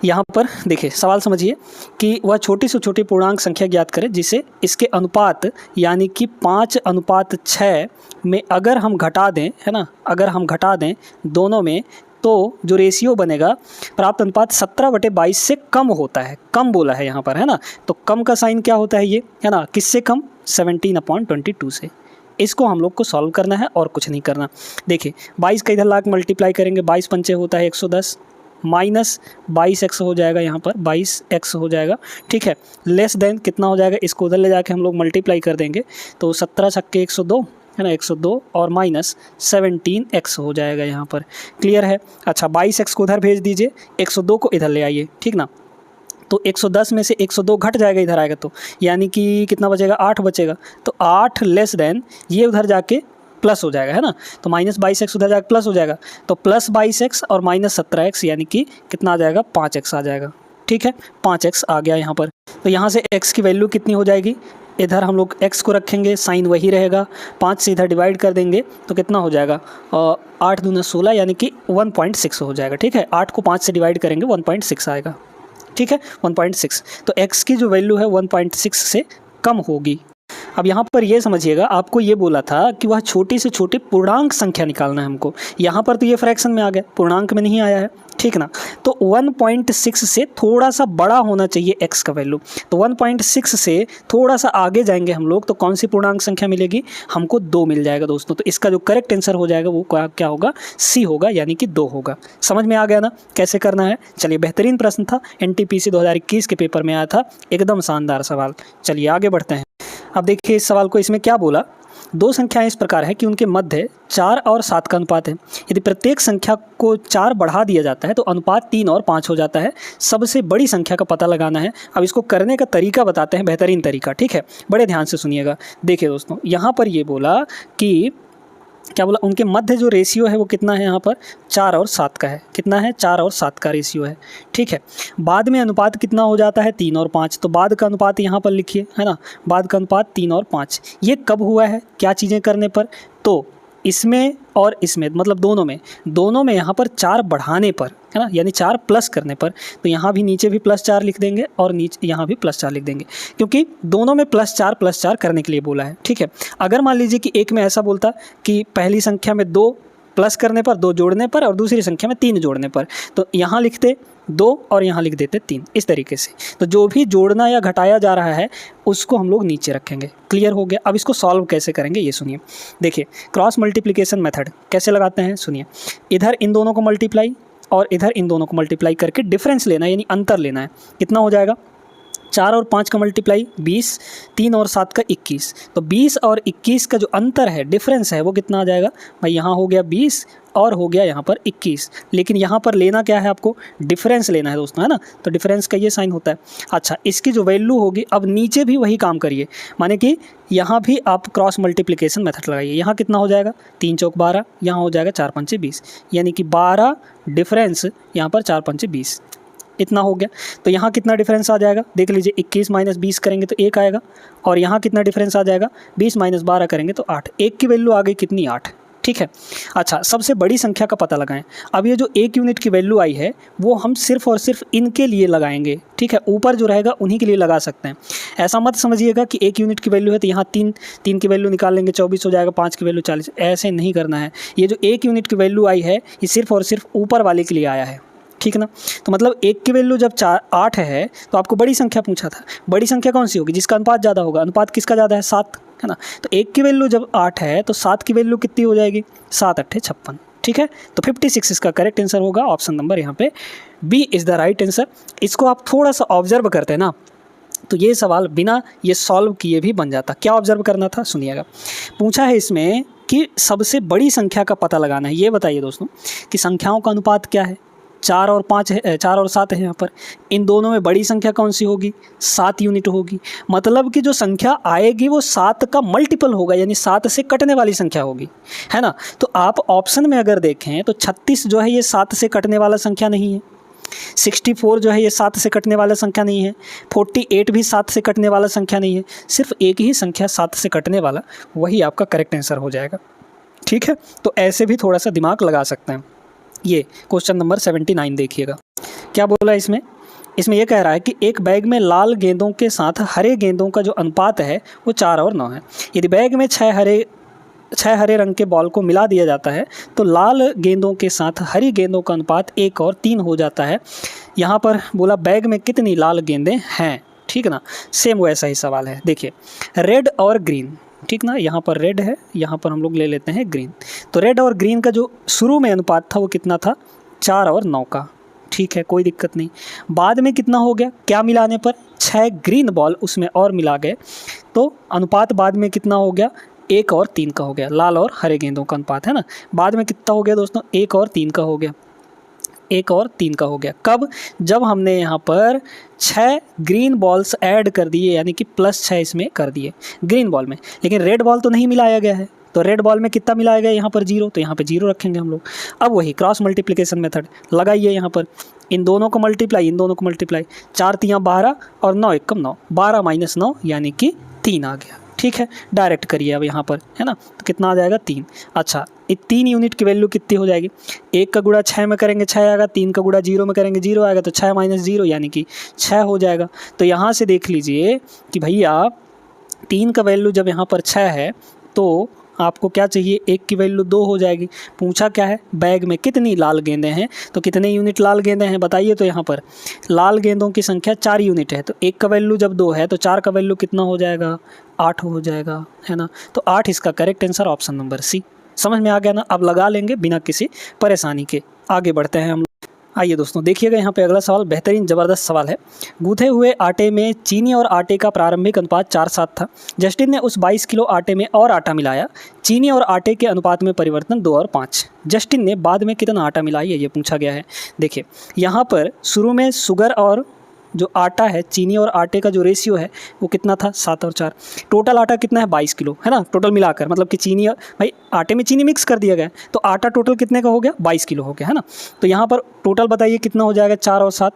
यहाँ पर देखिए सवाल समझिए कि वह छोटी से छोटी पूर्णांक संख्या ज्ञात करें जिसे इसके अनुपात यानी कि 5:6 में अगर हम घटा दें, है ना, अगर हम घटा दें दोनों में, तो जो रेशियो बनेगा प्राप्त अनुपात 17/22 से कम होता है। कम बोला है यहाँ पर, है ना। तो कम का साइन क्या होता है ये, है ना, किससे कम, 17/22 से। इसको हम लोग को सॉल्व करना है और कुछ नहीं करना। देखिए 22 का इधर लाख मल्टीप्लाई करेंगे, 22 पंचे होता है 110, माइनस 22x हो जाएगा, यहाँ पर 22x हो जाएगा, ठीक है। लेस देन कितना हो जाएगा, इसको उधर ले जाके हम लोग मल्टीप्लाई कर देंगे, तो 17 छक्के 102, है ना, 102 और माइनस 17x हो जाएगा यहाँ पर। क्लियर है। अच्छा, 22x को उधर भेज दीजिए, 102 को इधर ले आइए, ठीक ना। तो 110 में से 102 घट जाएगा इधर आएगा, तो यानी कि कितना बचेगा, 8 बचेगा। तो 8 लेस देन ये उधर जाके प्लस हो जाएगा, है ना। तो माइनस 22x उधर जाके प्लस हो जाएगा, तो प्लस 22x और माइनस 17x यानी कि कितना आ जाएगा, 5x आ जाएगा, ठीक है। 5x आ गया यहाँ पर। तो यहाँ से x की वैल्यू कितनी हो जाएगी, इधर हम लोग x को रखेंगे, साइन वही रहेगा, 5 से इधर डिवाइड कर देंगे तो कितना हो जाएगा, 8 दूना 16 यानी कि 1.6 हो जाएगा, ठीक है। 8 को 5 से डिवाइड करेंगे 1.6 आएगा, ठीक है, 1.6। तो x की जो वैल्यू है 1.6 से कम होगी। अब यहाँ पर ये समझिएगा, आपको ये बोला था कि वह छोटी से छोटी पूर्णांक संख्या निकालना है हमको। यहाँ पर तो ये फ्रैक्शन में आ गया, पूर्णांक में नहीं आया है, ठीक ना। तो 1.6 से थोड़ा सा बड़ा होना चाहिए x का वैल्यू। तो 1.6 से थोड़ा सा आगे जाएंगे हम लोग तो कौन सी पूर्णांक संख्या मिलेगी, हमको 2 मिल जाएगा दोस्तों। तो इसका जो करेक्ट आंसर हो जाएगा वो क्या होगा, C होगा, यानी कि 2 होगा। समझ में आ गया ना कैसे करना है। चलिए, बेहतरीन प्रश्न था, NTPC 2021 के पेपर में आया था, एकदम शानदार सवाल। चलिए आगे बढ़ते हैं। अब देखिए इस सवाल को, इसमें क्या बोला, दो संख्याएं इस प्रकार है कि उनके मध्य 4 और 7 का अनुपात है। यदि प्रत्येक संख्या को 4 बढ़ा दिया जाता है तो अनुपात 3 और 5 हो जाता है। सबसे बड़ी संख्या का पता लगाना है। अब इसको करने का तरीका बताते हैं, बेहतरीन तरीका, ठीक है। बड़े ध्यान से सुनिएगा। देखिए दोस्तों, यहाँ पर ये बोला कि क्या बोला, उनके मध्य जो रेशियो है वो कितना है, यहाँ पर 4 और 7 का है। कितना है, 4 और 7 का रेशियो है, ठीक है। बाद में अनुपात कितना हो जाता है, 3 और 5। तो बाद का अनुपात यहाँ पर लिखिए, है ना, बाद का अनुपात 3 और 5। ये कब हुआ है, क्या चीज़ें करने पर, तो इसमें और इसमें, मतलब दोनों में यहाँ पर 4 बढ़ाने पर, है ना, यानी 4 प्लस करने पर। तो यहाँ भी नीचे भी +4 लिख देंगे और नीचे यहाँ भी +4 लिख देंगे, क्योंकि दोनों में +4 करने के लिए बोला है, ठीक है। अगर मान लीजिए कि एक में ऐसा बोलता कि पहली संख्या में 2 प्लस करने पर, 2 जोड़ने पर, और दूसरी संख्या में 3 जोड़ने पर, तो यहाँ लिखते 2 और यहाँ लिख देते 3, इस तरीके से। तो जो भी जोड़ना या घटाया जा रहा है उसको हम लोग नीचे रखेंगे। क्लियर हो गया। अब इसको सॉल्व कैसे करेंगे ये सुनिए। देखिए, क्रॉस मल्टीप्लिकेशन मेथड कैसे लगाते हैं, सुनिए। इधर इन दोनों को मल्टीप्लाई और इधर इन दोनों को मल्टीप्लाई करके डिफरेंस लेना है, यानी अंतर लेना है। कितना हो जाएगा, 4 और 5 का मल्टीप्लाई 20, 3 और 7 का 21। तो 20 और 21 का जो अंतर है, डिफरेंस है, वो कितना आ जाएगा भाई? यहाँ हो गया 20 और हो गया यहाँ पर 21। लेकिन यहाँ पर लेना क्या है आपको? डिफरेंस लेना है दोस्तों, है ना। तो डिफरेंस का ये साइन होता है। अच्छा, इसकी जो वैल्यू होगी, अब नीचे भी वही काम करिए, माने कि यहाँ भी आप क्रॉस मल्टीप्लिकेशन मेथड लगाइए। यहाँ कितना हो जाएगा? 3 चौक 12, यहाँ हो जाएगा 4 पंचे 20, यानी कि 12 डिफरेंस यहाँ पर 4 पंचे 20, इतना हो गया। तो यहाँ कितना डिफरेंस आ जाएगा? देख लीजिए, 21 माइनस 20 करेंगे तो 1 आएगा, और यहाँ कितना डिफरेंस आ जाएगा? 20 माइनस 12 करेंगे तो 8। 1 की वैल्यू आ गई कितनी? 8। ठीक है। अच्छा, सबसे बड़ी संख्या का पता लगाएं। अब ये जो 1 यूनिट की वैल्यू आई है, वो हम सिर्फ और सिर्फ इनके लिए लगाएंगे। ठीक है, ऊपर जो रहेगा उन्हीं के लिए लगा सकते हैं। ऐसा मत समझिएगा कि 1 यूनिट की वैल्यू है तो यहाँ 3 की वैल्यू निकाल लेंगे, 24 हो जाएगा, 5 की वैल्यू 40। ऐसे नहीं करना है। ये जो 1 यूनिट की वैल्यू आई है, ये सिर्फ और सिर्फ ऊपर वाले के लिए आया है। ठीक ना। तो मतलब 1 की वैल्यू जब 8 है तो आपको बड़ी संख्या पूछा था। बड़ी संख्या कौन सी होगी? जिसका अनुपात ज़्यादा होगा। अनुपात किसका ज़्यादा है? 7, है ना। तो 1 की वैल्यू जब 8 है तो 7 की वैल्यू कितनी हो जाएगी? 7 8 56। ठीक है, तो 56 इसका करेक्ट आंसर होगा। ऑप्शन नंबर यहाँ पे B is the right answer. इसको आप थोड़ा सा ऑब्जर्व करते हैं ना, तो ये सवाल बिना ये सॉल्व किए भी बन जाता। क्या ऑब्जर्व करना था? सुनिएगा। पूछा है इसमें कि सबसे बड़ी संख्या का पता लगाना है। ये बताइए दोस्तों कि संख्याओं का अनुपात क्या है? 4 और 5 है, 4 और 7 है यहाँ पर। इन दोनों में बड़ी संख्या कौन सी होगी? 7 यूनिट होगी। मतलब कि जो संख्या आएगी वो 7 का मल्टीपल होगा, यानी 7 से कटने वाली संख्या होगी, है ना। तो आप ऑप्शन में अगर देखें तो 36 जो है ये 7 से कटने वाला संख्या नहीं है। 64 जो है ये 7 से कटने वाला संख्या नहीं है। 48 भी 7 से कटने वाला संख्या नहीं है। सिर्फ एक ही संख्या 7 से कटने वाला, वही आपका करेक्ट आंसर हो जाएगा। ठीक है, तो ऐसे भी थोड़ा सा दिमाग लगा सकते हैं। ये क्वेश्चन नंबर 79 देखिएगा, क्या बोला इसमें? इसमें यह कह रहा है कि एक बैग में लाल गेंदों के साथ हरे गेंदों का जो अनुपात है वो 4 और 9 है। यदि बैग में 6 हरे रंग के बॉल को मिला दिया जाता है तो लाल गेंदों के साथ हरी गेंदों का अनुपात 1 और 3 हो जाता है। यहाँ पर बोला बैग में कितनी लाल गेंदें हैं। ठीक ना, सेम वैसा ही सवाल है। देखिए, रेड और ग्रीन, ठीक ना, यहाँ पर रेड है, यहाँ पर हम लोग ले लेते हैं ग्रीन। तो रेड और ग्रीन का जो शुरू में अनुपात था वो कितना था? 4 और 9 का। ठीक है, कोई दिक्कत नहीं। बाद में कितना हो गया? क्या मिलाने पर? 6 ग्रीन बॉल उसमें और मिला गए तो अनुपात बाद में कितना हो गया? 1 और 3 का हो गया। लाल और हरे गेंदों का अनुपात, है ना। बाद में कितना हो गया दोस्तों? 1 और 3 का हो गया। 1 और 3 का हो गया। कब? जब हमने यहाँ पर 6 ग्रीन बॉल्स ऐड कर दिए, यानी कि +6 इसमें कर दिए ग्रीन बॉल में। लेकिन रेड बॉल तो नहीं मिलाया गया है, तो रेड बॉल में कितना मिलाया गया? यहाँ पर 0, तो यहाँ पे 0 रखेंगे हम लोग। अब वही क्रॉस मल्टीप्लिकेशन मेथड लगाइए। यहाँ पर इन दोनों को मल्टीप्लाई, इन दोनों को मल्टीप्लाई, 4 3 12 और 9 1 9, 12 - 9 यानी कि 3 आ गया। ठीक है, डायरेक्ट करिए अब यहाँ पर, है ना। तो कितना आ जाएगा? 3। अच्छा, 3 यूनिट की वैल्यू कितनी हो जाएगी? 1 का गुणा 6 में करेंगे 6 आएगा, 3 का गुणा 0 में करेंगे 0 आएगा, तो 6 - 0 यानी कि 6 हो जाएगा। तो यहाँ से देख लीजिए कि भैया 3 का वैल्यू जब यहाँ पर 6 है तो आपको क्या चाहिए? 1 की वैल्यू 2 हो जाएगी। पूछा क्या है? बैग में कितनी लाल गेंदें हैं, तो कितने यूनिट लाल गेंदें हैं बताइए। तो यहाँ पर लाल गेंदों की संख्या 4 यूनिट है, तो 1 का वैल्यू जब 2 है तो 4 का वैल्यू कितना हो जाएगा? 8 हो जाएगा, है ना। तो 8 इसका correct answer, option number C. समझ में आ गया ना? अब लगा लेंगे बिना किसी परेशानी के। आगे बढ़ते हैं हम। आइए दोस्तों, देखिएगा यहाँ पे अगला सवाल बेहतरीन ज़बरदस्त सवाल है। गूँथे हुए आटे में चीनी और आटे का प्रारंभिक अनुपात 4:7 था। जस्टिन ने उस 22 किलो आटे में और आटा मिलाया। चीनी और आटे के अनुपात में परिवर्तन 2 और 5। जस्टिन ने बाद में कितना आटा मिलाया, ये पूछा गया है। देखिए, यहाँ पर शुरू में शुगर और जो आटा है, चीनी और आटे का जो रेशियो है वो कितना था? 7 और 4। टोटल आटा कितना है? 22 किलो, है ना। टोटल मिलाकर, मतलब कि चीनी, भाई आटे में चीनी मिक्स कर दिया गया, तो आटा टोटल कितने का हो गया? 22 किलो हो गया, है ना। तो यहाँ पर टोटल बताइए कितना हो जाएगा? 4 और 7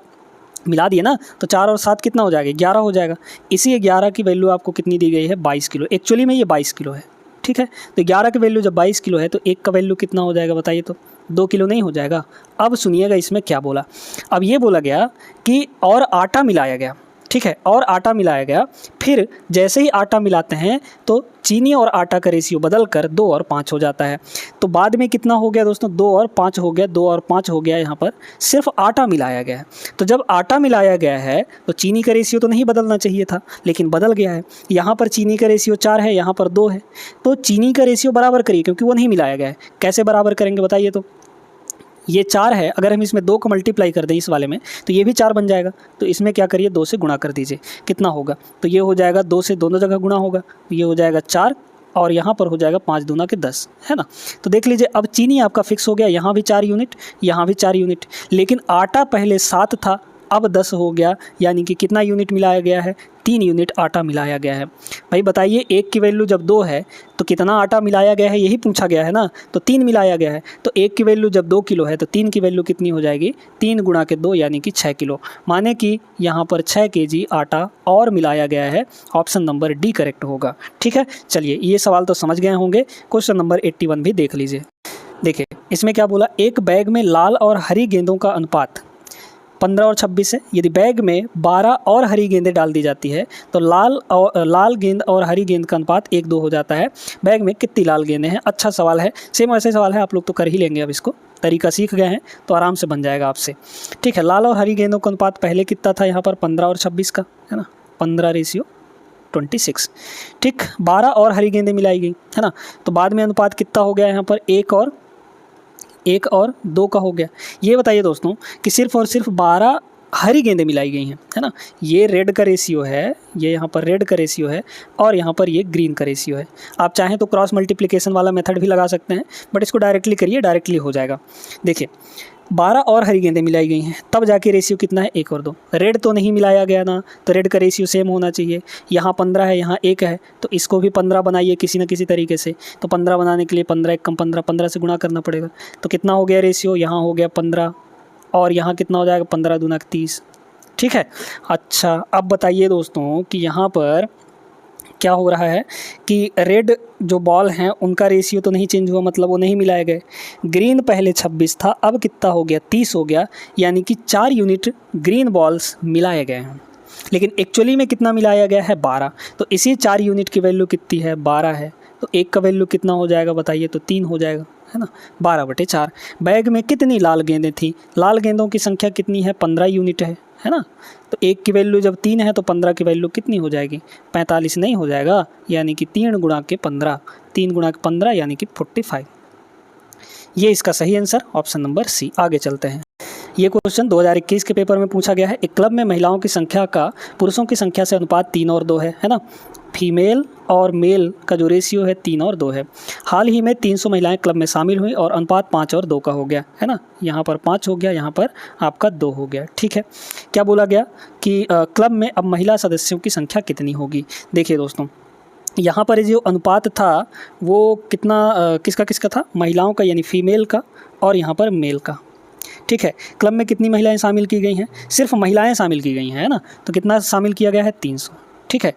मिला दिए ना, तो 4 और 7 कितना हो जाएगा? 11 हो जाएगा। इसी 11 की वैल्यू आपको कितनी दी गई है? 22 किलो। एक्चुअली में ये 22 किलो है। ठीक है, तो 11 की वैल्यू जब 22 किलो है तो 1 का वैल्यू कितना हो जाएगा बताइए? तो 2 किलो नहीं हो जाएगा। अब सुनिएगा इसमें क्या बोला। अब ये बोला गया कि और आटा मिलाया गया। ठीक है, और आटा मिलाया गया, फिर जैसे ही आटा मिलाते हैं तो चीनी और आटा का रेशियो बदल कर 2 और 5 हो जाता है। तो बाद में कितना हो गया दोस्तों? 2 और 5 हो गया। 2 और 5 हो गया, यहाँ पर सिर्फ आटा मिलाया गया है। तो जब आटा मिलाया गया है तो चीनी का रेशियो तो नहीं बदलना चाहिए था, लेकिन बदल गया है। यहाँ पर चीनी का रेशियो 4 है, यहाँ पर 2 है, तो चीनी का रेशियो बराबर करिए क्योंकि वो नहीं मिलाया गया है। कैसे बराबर करेंगे बताइए? तो ये 4 है, अगर हम इसमें 2 को मल्टीप्लाई कर दें इस वाले में तो ये भी 4 बन जाएगा। तो इसमें क्या करिए 2 से गुणा कर दीजिए, कितना होगा, तो ये हो जाएगा 2 से दोनों जगह गुणा होगा, ये हो जाएगा 4 और यहाँ पर हो जाएगा 5 दूना के 10, है ना। तो देख लीजिए अब चीनी आपका फिक्स हो गया, यहाँ भी 4 यूनिट, यहाँ भी 4 यूनिट, लेकिन आटा पहले 7 था अब 10 हो गया, यानी कि कितना यूनिट मिलाया गया है, 3 यूनिट आटा मिलाया गया है। भाई बताइए एक की वैल्यू जब 2 है तो कितना आटा मिलाया गया है, यही पूछा गया है ना, तो 3 मिलाया गया है। तो एक की वैल्यू जब 2 किलो है तो 3 की वैल्यू कितनी हो जाएगी, 3 गुणा के 2 यानी कि 6 किलो, माने कि यहाँ पर 6 kg आटा और मिलाया गया है। ऑप्शन नंबर डी करेक्ट होगा। ठीक है, चलिए ये सवाल तो समझ गए होंगे। क्वेश्चन नंबर 81 भी देख लीजिए। देखिए इसमें क्या बोला, एक बैग में लाल और हरी गेंदों का अनुपात 15 और 26 है। यदि बैग में 12 और हरी गेंदें डाल दी जाती है तो लाल गेंद और हरी गेंद का अनुपात 1-2 हो जाता है। बैग में कितनी लाल गेंदें हैं। अच्छा सवाल है, सेम ऐसे सवाल है, आप लोग तो कर ही लेंगे। अब इसको तरीका सीख गए हैं तो आराम से बन जाएगा आपसे। ठीक है, लाल और हरी गेंदों का अनुपात पहले कितना था, यहाँ पर 15 और 26 का, है ना, 15:26। ठीक, 12 और हरी गेंदें मिलाई गई, है ना, तो बाद में अनुपात कितना हो गया, यहाँ पर 1 और 2 का हो गया। ये बताइए दोस्तों कि सिर्फ और सिर्फ 12 हरी गेंदें मिलाई गई हैं, है ना, ये रेड का रेशियो है, ये यहाँ पर रेड का रेशियो है और यहाँ पर ये ग्रीन का रेशियो है। आप चाहें तो क्रॉस मल्टीप्लिकेशन वाला मेथड भी लगा सकते हैं, बट इसको डायरेक्टली करिए, डायरेक्टली हो जाएगा। देखिए 12 और हरी गेंदें मिलाई गई हैं, तब जाके रेशियो कितना है, 1 और 2। रेड तो नहीं मिलाया गया ना, तो रेड का रेशियो सेम होना चाहिए। यहाँ 15 है, यहाँ 1 है, तो इसको भी 15 बनाइए किसी न किसी तरीके से। तो 15 बनाने के लिए 15 1 कम 15, 15 से गुणा करना पड़ेगा। तो कितना हो गया रेशियो, यहाँ हो गया 15 और यहाँ कितना हो जाएगा, 15 दूना 30। ठीक है, अच्छा अब बताइए दोस्तों कि यहाँ पर क्या हो रहा है कि रेड जो बॉल हैं उनका रेशियो तो नहीं चेंज हुआ, मतलब वो नहीं मिलाए गए। ग्रीन पहले 26 था, अब कितना हो गया, 30 हो गया, यानी कि 4 यूनिट ग्रीन बॉल्स मिलाए गए हैं। लेकिन एक्चुअली में कितना मिलाया गया है, 12। तो इसी 4 यूनिट की वैल्यू कितनी है, 12 है, तो एक का वैल्यू कितना हो जाएगा बताइए, तो 3 हो जाएगा, है ना, 12/4। बैग में कितनी लाल गेंदें थी, लाल गेंदों की संख्या कितनी है, 15 यूनिट है ना। तो एक की वैल्यू जब 3 है तो 15 की वैल्यू कितनी हो जाएगी, 45 नहीं हो जाएगा, यानी कि 3 गुणा के 15, 3 गुणा के 15 यानी कि 45। ये इसका सही आंसर ऑप्शन नंबर सी। आगे चलते हैं। ये क्वेश्चन 2021 के पेपर में पूछा गया है। एक क्लब में महिलाओं की संख्या का पुरुषों की संख्या से अनुपात 3 और 2 है ना। फीमेल और मेल का जो रेशियो है 3 और 2 है। हाल ही में 300 महिलाएं क्लब में शामिल हुई और अनुपात 5 और 2 का हो गया, है ना। यहाँ पर 5 हो गया, यहाँ पर आपका 2 हो गया। ठीक है, क्या बोला गया कि क्लब में अब महिला सदस्यों की संख्या कितनी होगी। देखिए दोस्तों, यहाँ पर जो अनुपात था वो कितना किसका किसका था, महिलाओं का यानी फीमेल का और यहाँ पर मेल का। ठीक है, क्लब में कितनी महिलाएं शामिल की गई हैं, सिर्फ महिलाएं शामिल की गई हैं, है ना। तो कितना शामिल किया गया है, 300। ठीक है,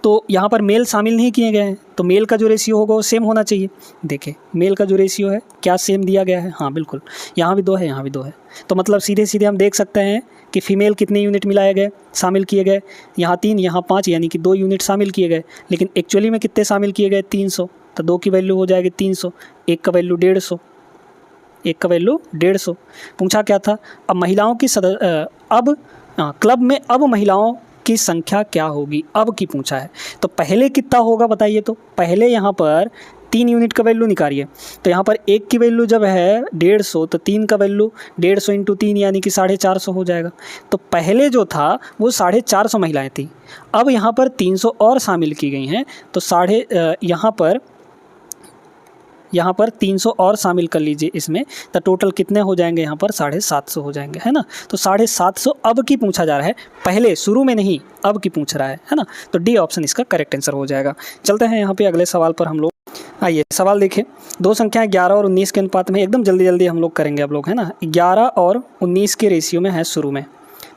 तो यहाँ पर मेल शामिल नहीं किए गए हैं, तो मेल का जो रेशियो होगा वो सेम होना चाहिए। देखिए मेल का जो रेशियो है क्या सेम दिया गया है, हाँ बिल्कुल, यहाँ भी 2 है, यहाँ भी 2 है। तो मतलब सीधे सीधे हम देख सकते हैं कि फ़ीमेल कितने यूनिट मिलाए गए, शामिल किए गए, यहाँ 3 यहाँ 5, यानी कि 2 यूनिट शामिल किए गए। लेकिन एक्चुअली में कितने शामिल किए गए, 300। तो 2 की वैल्यू हो जाएगी 300, 1 का वैल्यू 150, 1 का वैल्यू 150। पूछा क्या था, अब महिलाओं की क्लब में अब महिलाओं की संख्या क्या होगी, अब की पूछा है। तो पहले कितना होगा बताइए, तो पहले यहाँ पर 3 यूनिट का वैल्यू निकालिए। तो यहाँ पर 1 की वैल्यू जब है 150, तो 3 का वैल्यू 150 × 3 यानी कि 450 हो जाएगा। तो पहले जो था वो 450 महिलाएं थी, अब यहाँ पर 300 और शामिल की गई हैं, तो यहाँ पर 300 और शामिल कर लीजिए इसमें, तो टोटल कितने हो जाएंगे, यहाँ पर 750 हो जाएंगे, है ना। तो 750 अब की पूछा जा रहा है, पहले शुरू में नहीं, अब की पूछ रहा है ना। तो डी ऑप्शन इसका करेक्ट आंसर हो जाएगा। चलते हैं यहाँ पे अगले सवाल पर हम लोग। आइए सवाल देखिए, 2 संख्याएं 11 और 19 के अनुपात में, एकदम जल्दी जल्दी हम लोग करेंगे आप लोग, है ना। 11 और 19 के रेशियो में है शुरू में।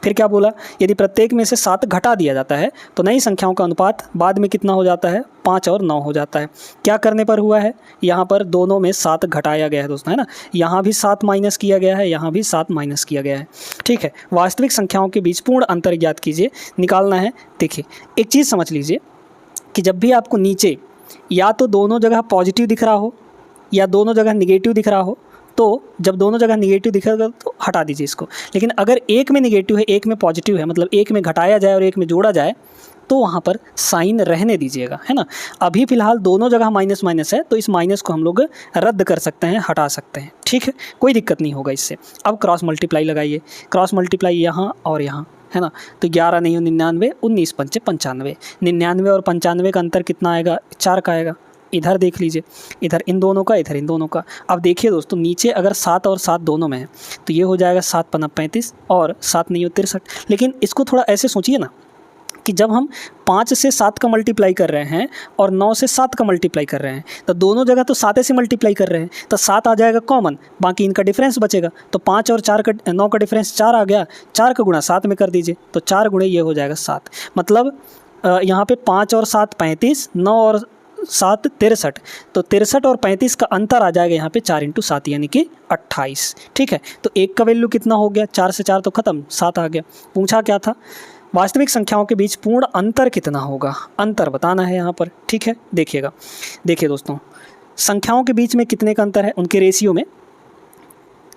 फिर क्या बोला, यदि प्रत्येक में से 7 घटा दिया जाता है तो नई संख्याओं का अनुपात बाद में कितना हो जाता है, 5 और 9 हो जाता है। क्या करने पर हुआ है, यहाँ पर दोनों में 7 घटाया गया है दोस्तों, है ना। यहाँ भी 7 माइनस किया गया है, यहाँ भी 7 माइनस किया गया है। ठीक है, वास्तविक संख्याओं के बीच पूर्ण अंतर ज्ञात कीजिए, निकालना है। देखिए एक चीज़ समझ लीजिए कि जब भी आपको नीचे या तो दोनों जगह पॉजिटिव दिख रहा हो या दोनों जगह निगेटिव दिख रहा हो, तो जब दोनों जगह निगेटिव दिखेगा तो हटा दीजिए इसको। लेकिन अगर एक में निगेटिव है एक में पॉजिटिव है, मतलब एक में घटाया जाए और एक में जोड़ा जाए, तो वहाँ पर साइन रहने दीजिएगा, है ना। अभी फ़िलहाल दोनों जगह माइनस माइनस है, तो इस माइनस को हम लोग रद्द कर सकते हैं, हटा सकते हैं, ठीक है, कोई दिक्कत नहीं होगा इससे। अब क्रॉस मल्टीप्लाई लगाइए, क्रॉस मल्टीप्लाई यहाँ और यहाँ, है ना। तो 11 नहीं 99, 19 पंचे 95, 99 और 95 का अंतर कितना आएगा, 4 का आएगा। इधर देख लीजिए, इधर इन दोनों का, इधर इन दोनों का। अब देखिए दोस्तों, नीचे अगर 7 और 7 दोनों में है तो ये हो जाएगा 7 पन्ना 35 और 7 नहीं हो 63। लेकिन इसको थोड़ा ऐसे सोचिए ना कि जब हम 5 से 7 का मल्टीप्लाई कर रहे हैं और 9 से 7 का मल्टीप्लाई कर रहे हैं, तो दोनों जगह तो 7 से मल्टीप्लाई कर रहे हैं, तो 7 आ जाएगा कॉमन, बाकी इनका डिफरेंस बचेगा। तो 5 और 4 का 9 का डिफरेंस 4 आ गया, 4 का गुणा 7 में कर दीजिए, तो 4 गुणे ये हो जाएगा 7। मतलब यहाँ पे 5 और 7 35, 9 और 7 63, तो 63 और 35 का अंतर आ जाएगा यहाँ पे 4 × 7 यानी कि 28, ठीक है। तो एक का वैल्यू कितना हो गया, 4 से 4 तो खत्म, 7 आ गया। पूछा क्या था, वास्तविक संख्याओं के बीच पूर्ण अंतर कितना होगा, अंतर बताना है यहाँ पर, ठीक है। देखिएगा, देखिए दोस्तों, संख्याओं के बीच में कितने का अंतर है, उनके रेशियो में।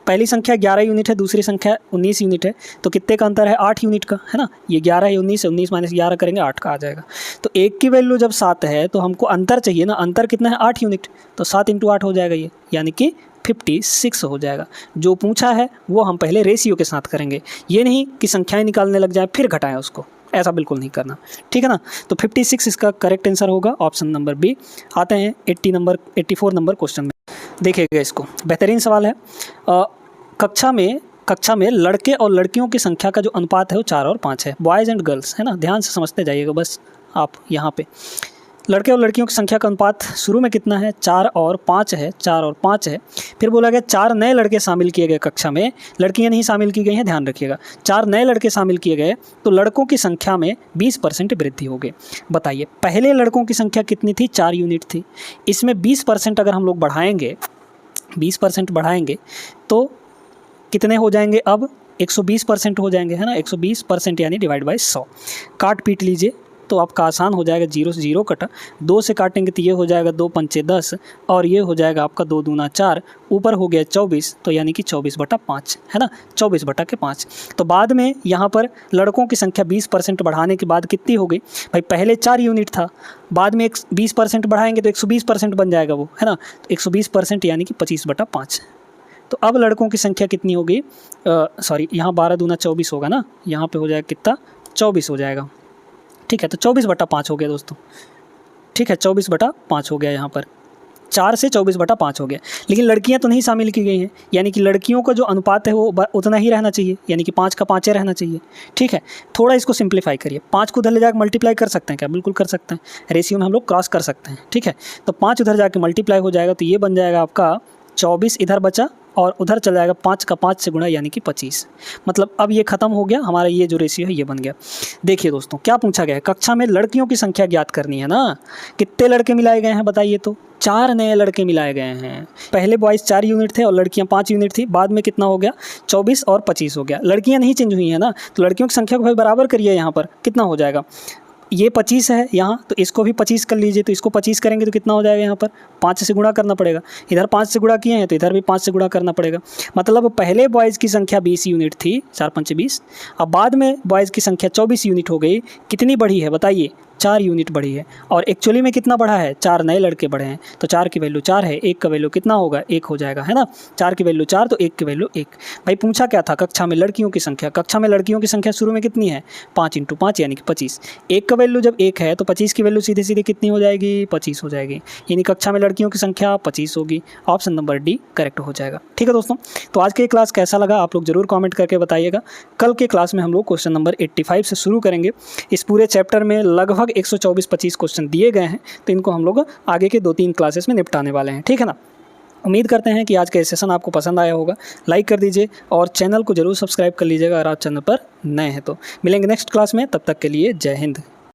पहली संख्या 11 यूनिट है, दूसरी संख्या 19 यूनिट है, तो कितने का अंतर है, 8 यूनिट का, है ना। ये 11 है, 19 है, 19 माइनस 11 करेंगे 8 का आ जाएगा। तो एक की वैल्यू जब 7 है तो हमको अंतर चाहिए ना, अंतर कितना है, 8 यूनिट, तो 7 × 8 हो जाएगा ये, यानी कि 56 हो जाएगा। जो पूछा है वो हम पहले रेशियो के साथ करेंगे, ये नहीं कि संख्याएं निकालने लग जाए फिर घटाएं उसको, ऐसा बिल्कुल नहीं करना, ठीक है ना। तो 56 इसका करेक्ट आंसर होगा, ऑप्शन नंबर बी। आते हैं 84 नंबर क्वेश्चन में, देखिएगा इसको, बेहतरीन सवाल है। कक्षा में लड़के और लड़कियों की संख्या का जो अनुपात है वो 4 और 5 है, बॉयज़ एंड गर्ल्स, है ना। ध्यान से समझते जाइएगा बस आप। यहाँ पे लड़के और लड़कियों की संख्या का अनुपात शुरू में कितना है, 4 और 5 है, 4 और 5 है। फिर बोला गया 4 नए लड़के शामिल किए गए कक्षा में, लड़कियां नहीं शामिल की गई हैं, ध्यान रखिएगा। 4 नए लड़के शामिल किए गए तो लड़कों की संख्या में 20% वृद्धि हो गई। बताइए, पहले लड़कों की संख्या कितनी थी, 4 यूनिट थी, इसमें 20% अगर हम लोग बढ़ाएंगे, 20% बढ़ाएंगे तो कितने हो जाएंगे, अब 120% हो जाएंगे, है ना। 120% यानी डिवाइड बाय 100, काट पीट लीजिए तो आपका आसान हो जाएगा। 0 से 0 कटा, 2 से काटेंगे तो ये हो जाएगा 2 पंचे 10 और ये हो जाएगा आपका 2 दूना 4, ऊपर हो गया 24, तो यानी कि 24/5, है ना, 24/5। तो बाद में यहाँ पर लड़कों की संख्या 20% बढ़ाने के बाद कितनी हो गई भाई, पहले 4 यूनिट था, बाद में 20% बढ़ाएंगे तो 120% बन जाएगा वो, है ना। तो 120% यानी कि 25/5। तो अब लड़कों की संख्या कितनी हो गई, सॉरी यहाँ 12 दूना 24 होगा ना, यहाँ पे हो जाएगा कितना, 24 हो जाएगा, ठीक है। तो 24/5 हो गया दोस्तों, ठीक है, 24/5 हो गया यहाँ पर, 4 से 24/5 हो गया। लेकिन लड़कियाँ तो नहीं शामिल की गई हैं, यानी कि लड़कियों का जो अनुपात है वो उतना ही रहना चाहिए, यानी कि 5 का 5 रहना चाहिए, ठीक है। थोड़ा इसको सिंप्लीफाई करिए, 5 को उधर ले जाकर मल्टीप्लाई कर सकते हैं क्या, बिल्कुल कर सकते हैं, रेशियो में हम लोग क्रॉस कर सकते हैं, ठीक है। तो 5 उधर जाके मल्टीप्लाई हो जाएगा, तो ये बन जाएगा आपका 24 इधर बचा और उधर चला जाएगा 5 का 5 से गुणा यानी कि 25। मतलब अब ये खत्म हो गया हमारा, ये जो रेशियो है ये बन गया। देखिए दोस्तों, क्या पूछा गया है, कक्षा में लड़कियों की संख्या ज्ञात करनी है ना। कितने लड़के मिलाए गए हैं बताइए, तो 4 नए लड़के मिलाए गए हैं। पहले बॉयज़ 4 यूनिट थे और लड़कियां 5 यूनिट थी, बाद में कितना हो गया, 24 और 25 हो गया। लड़कियां नहीं चेंज हुई हैं ना, तो लड़कियों की संख्या को भाई बराबर करिए, यहाँ पर कितना हो जाएगा, ये 25 है यहाँ, तो इसको भी 25 कर लीजिए, तो इसको 25 करेंगे तो कितना हो जाएगा, यहाँ पर 5 से गुणा करना पड़ेगा, इधर 5 से गुणा किए हैं तो इधर भी 5 से गुणा करना पड़ेगा। मतलब पहले बॉयज़ की संख्या 20 यूनिट थी, 4 पंचे 20, अब बाद में बॉयज़ की संख्या 24 यूनिट हो गई। कितनी बढ़ी है बताइए, 4 यूनिट बढ़ी है। और एक्चुअली में कितना बढ़ा है, 4 नए लड़के बढ़े हैं, तो 4 की वैल्यू 4 है, 1 का वैल्यू कितना होगा, 1 हो जाएगा, है ना। 4 की वैल्यू 4 तो 1 की वैल्यू 1। भाई पूछा क्या था, कक्षा में लड़कियों की संख्या, कक्षा में लड़कियों की संख्या शुरू में कितनी है, 5 × 5 यानी कि 25। 1 का वैल्यू जब 1 है तो 25 की वैल्यू सीधे सीधे कितनी हो जाएगी, 25 हो जाएगी, यानी कक्षा में लड़कियों की संख्या 25 होगी। ऑप्शन नंबर डी करेक्ट हो जाएगा, ठीक है दोस्तों। तो आज के क्लास कैसा लगा आप लोग जरूर कमेंट करके बताइएगा। कल के क्लास में हम लोग क्वेश्चन नंबर 85 से शुरू करेंगे। इस पूरे चैप्टर में लगभग 124-25 क्वेश्चन दिए गए हैं, तो इनको हम लोग आगे के 2-3 क्लासेस में निपटाने वाले हैं, ठीक है ना। उम्मीद करते हैं कि आज का सेशन आपको पसंद आया होगा। लाइक कर दीजिए और चैनल को जरूर सब्सक्राइब कर लीजिएगा अगर आप चैनल पर नए हैं तो। मिलेंगे नेक्स्ट क्लास में, तब तक के लिए जय हिंद।